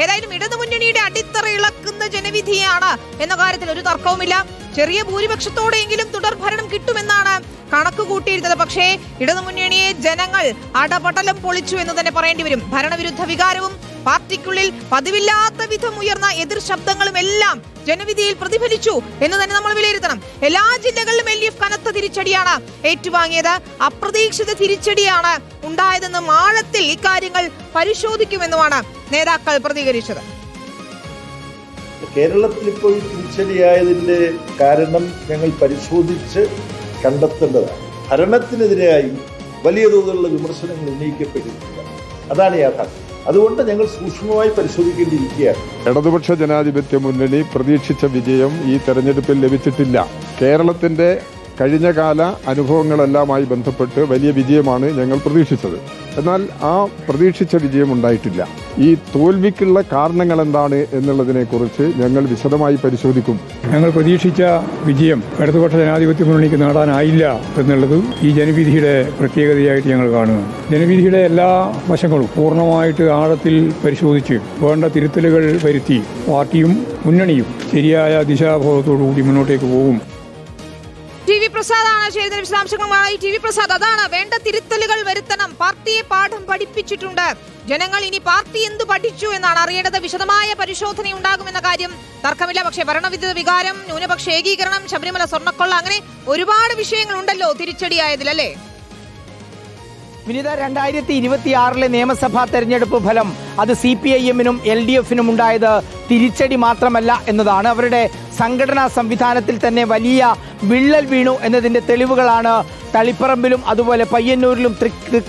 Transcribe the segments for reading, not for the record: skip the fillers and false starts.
ഏതായാലും ഇടതുമുന്നണിയുടെ അടിത്തറ ഇളക്കുന്ന ജനവിധിയാണ് എന്ന കാര്യത്തിൽ ഒരു തർക്കവുമില്ല. ചെറിയ ഭൂരിപക്ഷത്തോടെയെങ്കിലും തുടർഭരണം കിട്ടുമെന്നാണ് കണക്ക് കൂട്ടിയിരുന്നത്. പക്ഷേ ഇടതുമുന്നണിയെ ജനങ്ങൾ അടപടലം പൊളിച്ചു എന്ന് തന്നെ പറയേണ്ടി വരും. ഭരണവിരുദ്ധ വികാരവും പാർട്ടിക്കുള്ളിൽ പതിവില്ലാത്ത വിധം ഉയർന്ന എതിർ ശബ്ദങ്ങളും എല്ലാം ജനവിധിയിൽ പ്രതിഫലിച്ചു എന്ന് തന്നെ നമ്മൾ വിലയിരുത്തണം. എല്ലാ ജില്ലകളിലും LDF കനത്ത തിരിച്ചടിയാണ് ഏറ്റുവാങ്ങിയത്. അപ്രതീക്ഷിത തിരിച്ചടിയാണ് ഉണ്ടായതെന്നും ആഴത്തിൽ ഇക്കാര്യങ്ങൾ പരിശോധിക്കുമെന്നുമാണ് നേതാക്കൾ പ്രതികരിച്ചത്. കേരളത്തിൽ ഇപ്പോൾ തിരിച്ചടിയായതിന്റെ കാരണം ഞങ്ങൾ പരിശോധിച്ച് കണ്ടെത്തേണ്ടതാണ്. ഭരണത്തിനെതിരായി വലിയ തോതിലുള്ള വിമർശനങ്ങൾ ഉന്നയിക്കപ്പെട്ടിട്ടില്ല. അതാണ് യാഥാർത്ഥ്യം. അതുകൊണ്ട് ഞങ്ങൾ സൂക്ഷ്മമായി പരിശോധിക്കേണ്ടിയിരിക്കുകയാണ്. ഇടതുപക്ഷ ജനാധിപത്യ മുന്നണി പ്രതീക്ഷിച്ച വിജയം ഈ തെരഞ്ഞെടുപ്പിൽ ലഭിച്ചിട്ടില്ല. കേരളത്തിന്റെ കഴിഞ്ഞകാല അനുഭവങ്ങളെല്ലാമായി ബന്ധപ്പെട്ട് വലിയ വിജയമാണ് ഞങ്ങൾ പ്രതീക്ഷിച്ചത്. എന്നാൽ ആ പ്രതീക്ഷിച്ച വിജയം ഉണ്ടായിട്ടില്ല. ഈ തോൽവിക്കുള്ള കാരണങ്ങൾ എന്താണ് എന്നുള്ളതിനെക്കുറിച്ച് ഞങ്ങൾ വിശദമായി പരിശോധിക്കും. ഞങ്ങൾ പ്രതീക്ഷിച്ച വിജയം ഇടതുപക്ഷ ജനാധിപത്യ മുന്നണിക്ക് നേടാനായില്ല എന്നുള്ളത് ഈ ജനവിധിയുടെ പ്രത്യേകതയായിട്ട് ഞങ്ങൾ കാണുന്നു. ജനവിധിയുടെ എല്ലാ വശങ്ങളും പൂർണ്ണമായിട്ട് ആഴത്തിൽ പരിശോധിച്ച് വേണ്ട തിരുത്തലുകൾ വരുത്തി പാർട്ടിയും മുന്നണിയും ശരിയായ ദിശാബോധത്തോടുകൂടി മുന്നോട്ടേക്ക് പോകും. TV പ്രസാദാണ് ചേരുന്ന വിശദാംശങ്ങളുമായി. TV പ്രസാദ്, അതാണ് വേണ്ട തിരുത്തലുകൾ വരുത്തണം. പാർട്ടിയെ പാഠം പഠിപ്പിച്ചിട്ടുണ്ട് ജനങ്ങൾ. ഇനി പാർട്ടി എന്ത് പഠിച്ചു എന്നാണ് അറിയേണ്ടത്. വിശദമായ പരിശോധന ഉണ്ടാകുമെന്ന കാര്യം തർക്കമില്ല. പക്ഷേ ഭരണവിരുദ്ധ വികാരം, ന്യൂനപക്ഷ ഏകീകരണം, ശബരിമല സ്വർണ്ണക്കൊള്ള, അങ്ങനെ ഒരുപാട് വിഷയങ്ങൾ ഉണ്ടല്ലോ തിരിച്ചടിയായതിൽ, അല്ലേ? വിനിത, 2026 നിയമസഭാ തെരഞ്ഞെടുപ്പ് ഫലം അത് CPIM-നും LDF-നും ഉണ്ടായത് തിരിച്ചടി മാത്രമല്ല എന്നതാണ്. അവരുടെ സംഘടനാ സംവിധാനത്തിൽ തന്നെ വലിയ വിള്ളൽ വീണു എന്നതിൻ്റെ തെളിവുകളാണ് തളിപ്പറമ്പിലും അതുപോലെ പയ്യന്നൂരിലും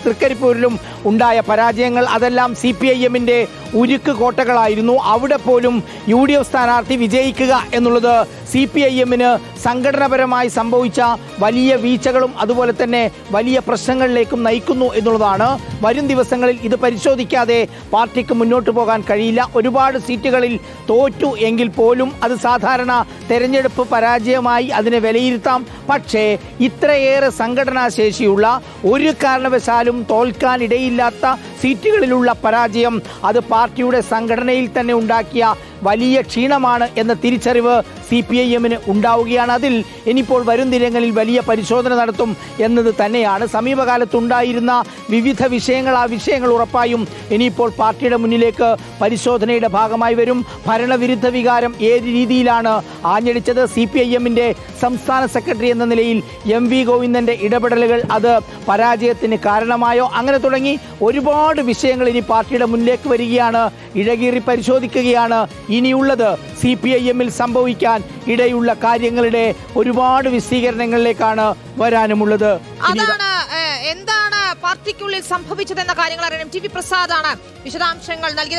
തൃക്കരിപ്പൂരിലും ഉണ്ടായ പരാജയങ്ങൾ. അതെല്ലാം CPIM-ന്റെ ഉരുക്ക് കോട്ടകളായിരുന്നു. അവിടെ പോലും UDF സ്ഥാനാർത്ഥി വിജയിക്കുക എന്നുള്ളത് CPIM-ന് സംഘടനാപരമായി സംഭവിച്ച വലിയ വീഴ്ചകളും അതുപോലെ തന്നെ വലിയ പ്രശ്നങ്ങളിലേക്കും നയിക്കുന്നു എന്നുള്ളതാണ്. വരും ദിവസങ്ങളിൽ ഇത് പരിശോധിക്കാതെ പാർട്ടിക്ക് മുന്നോട്ട് പോകാൻ കഴിയില്ല. ഒരുപാട് സീറ്റുകളിൽ തോറ്റു എങ്കിൽ പോലും അത് സാധാരണ തെരഞ്ഞെടുപ്പ് പരാജയമായി അതിനെ വിലയിരുത്താം. പക്ഷേ ഇത്രയേറെ സംഘടനാ ശേഷിയുള്ള, ഒരു കാരണവശാലും തോൽക്കാനിടയില്ലാത്ത സീറ്റുകളിലുള്ള പരാജയം അത് പാർട്ടിയുടെ സംഘടനയിൽ തന്നെ ഉണ്ടാക്കിയ വലിയ ക്ഷീണമാണ് എന്ന തിരിച്ചറിവ് CPIM-ന് ഉണ്ടാവുകയാണ്. അതിൽ ഇനിയിപ്പോൾ വരും ദിനങ്ങളിൽ വലിയ പരിശോധന നടത്തും എന്നത് തന്നെയാണ്. സമീപകാലത്തുണ്ടായിരുന്ന വിവിധ വിഷയങ്ങൾ, ആ വിഷയങ്ങൾ ഉറപ്പായും ഇനിയിപ്പോൾ പാർട്ടിയുടെ മുന്നിലേക്ക് പരിശോധനയുടെ ഭാഗമായി വരും. ഭരണവിരുദ്ധ വികാരം ഏത് രീതിയിലാണ് ആഞ്ഞടിച്ചത്, CPIM-ന്റെ സംസ്ഥാന സെക്രട്ടറി എന്ന നിലയിൽ MV ഗോവിന്ദന്റെ ഇടപെടലുകൾ അത് പരാജയത്തിന് കാരണമായോ, അങ്ങനെ തുടങ്ങി ഒരുപാട് വിഷയങ്ങൾ ഇനി പാർട്ടിയുടെ മുന്നിലേക്ക് വരികയാണ്. ഇഴകീറി പരിശോധിക്കുകയാണ് ഇനിയുള്ളത്. CPIM-ൽ സംഭവിക്കാൻ ഇടയുള്ള കാര്യങ്ങളുടെ ഒരുപാട് വിശദീകരണങ്ങളിലേക്കാണ് വരാനുമുള്ളത്. അതാണ് എന്താണ് പാർട്ടിക്കുള്ളിൽ സംഭവിച്ചതെന്ന കാര്യങ്ങൾ അറിയണം. TV പ്രസാദാണ് വിശദാംശങ്ങൾ നൽകിയത്.